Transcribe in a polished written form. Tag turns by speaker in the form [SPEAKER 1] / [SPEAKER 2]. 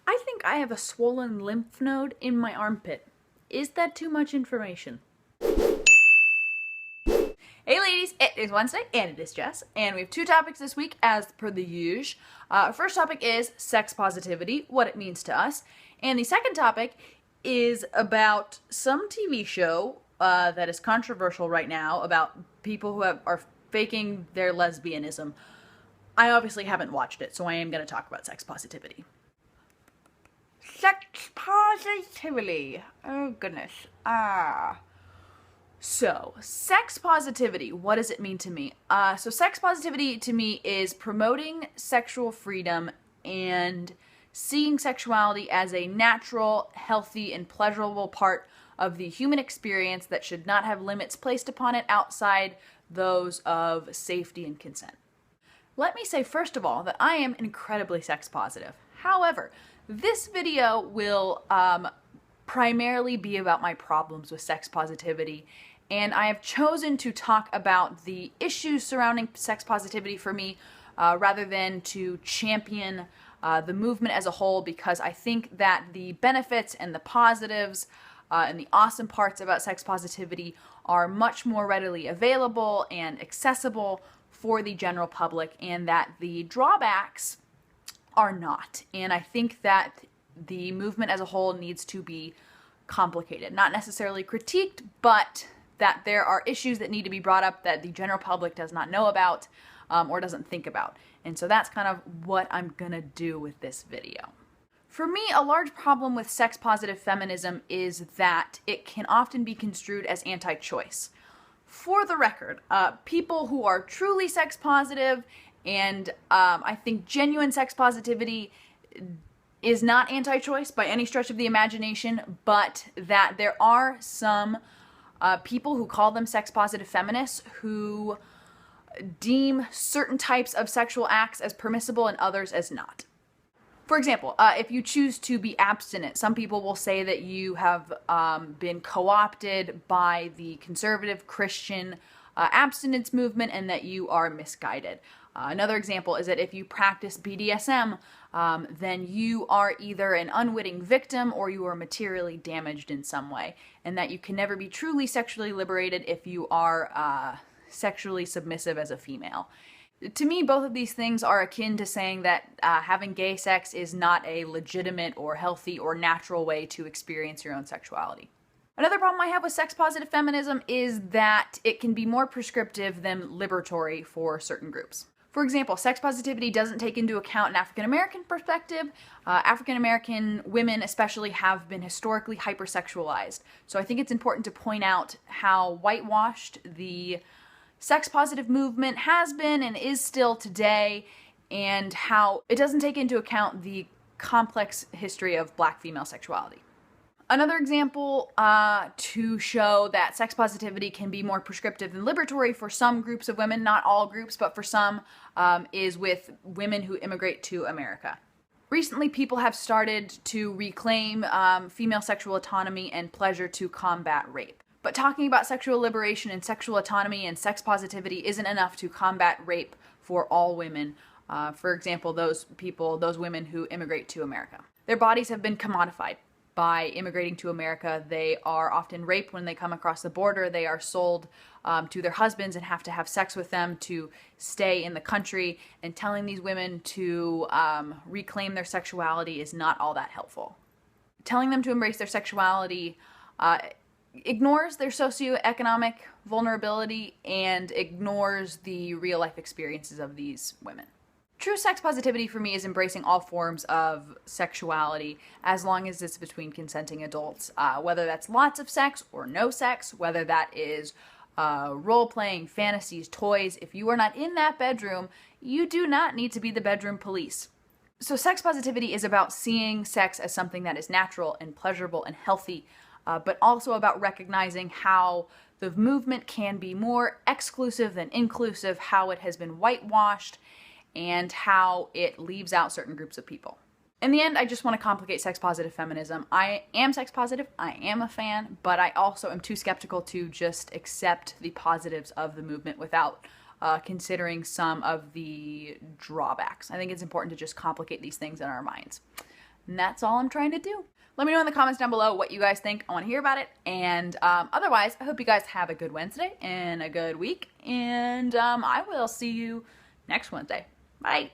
[SPEAKER 1] I think I have a swollen lymph node in my armpit. Is that too much information? Hey ladies, it is Wednesday and it is Jess, and we have two topics this week as per the usual. First topic is sex positivity, what it means to us, and the second topic is about some TV show that is controversial right now about people who are faking their lesbianism. I obviously haven't watched it, so I am going to talk about sex positivity. Sex positivity. Oh goodness. So, sex positivity, what does it mean to me? So sex positivity to me is promoting sexual freedom and seeing sexuality as a natural, healthy, and pleasurable part of the human experience that should not have limits placed upon it outside those of safety and consent. Let me say first of all that I am incredibly sex positive. However, this video will primarily be about my problems with sex positivity, and I have chosen to talk about the issues surrounding sex positivity for me rather than to champion the movement as a whole, because I think that the benefits and the positives and the awesome parts about sex positivity are much more readily available and accessible for the general public, and that the drawbacks are not. And I think that the movement as a whole needs to be complicated, not necessarily critiqued, but that there are issues that need to be brought up that the general public does not know about or doesn't think about. And so that's kind of what I'm gonna do with this video. For me, a large problem with sex positive feminism is that it can often be construed as anti-choice. For the record, people who are truly sex positive and I think genuine sex positivity is not anti-choice by any stretch of the imagination, but that there are some people who call them sex positive feminists who deem certain types of sexual acts as permissible and others as not. For example, if you choose to be abstinent, some people will say that you have been co-opted by the conservative Christian abstinence movement and that you are misguided. Another example is that if you practice BDSM, then you are either an unwitting victim or you are materially damaged in some way, and that you can never be truly sexually liberated if you are sexually submissive as a female. To me, both of these things are akin to saying that having gay sex is not a legitimate or healthy or natural way to experience your own sexuality. Another problem I have with sex positive feminism is that it can be more prescriptive than liberatory for certain groups. For example, sex positivity doesn't take into account an African American perspective. African American women especially have been historically hypersexualized. So I think it's important to point out how whitewashed the sex positive movement has been and is still today, and how it doesn't take into account the complex history of Black female sexuality. Another example to show that sex positivity can be more prescriptive than liberatory for some groups of women, not all groups, but for some, is with women who immigrate to America. Recently, people have started to reclaim female sexual autonomy and pleasure to combat rape. But talking about sexual liberation and sexual autonomy and sex positivity isn't enough to combat rape for all women. For example, those women who immigrate to America. Their bodies have been commodified by immigrating to America. They are often raped when they come across the border. They are sold to their husbands and have to have sex with them to stay in the country. And telling these women to reclaim their sexuality is not all that helpful. Telling them to embrace their sexuality ignores their socioeconomic vulnerability and ignores the real life experiences of these women. True sex positivity for me is embracing all forms of sexuality as long as it's between consenting adults, whether that's lots of sex or no sex, whether that is role-playing, fantasies, toys. If you are not in that bedroom, you do not need to be the bedroom police. So sex positivity is about seeing sex as something that is natural and pleasurable and healthy, but also about recognizing how the movement can be more exclusive than inclusive, how it has been whitewashed, and how it leaves out certain groups of people. In the end, I just want to complicate sex positive feminism. I am sex positive, I am a fan, but I also am too skeptical to just accept the positives of the movement without considering some of the drawbacks. I think it's important to just complicate these things in our minds. And that's all I'm trying to do. Let me know in the comments down below what you guys think. I want to hear about it. And otherwise, I hope you guys have a good Wednesday and a good week. And I will see you next Wednesday. Bye.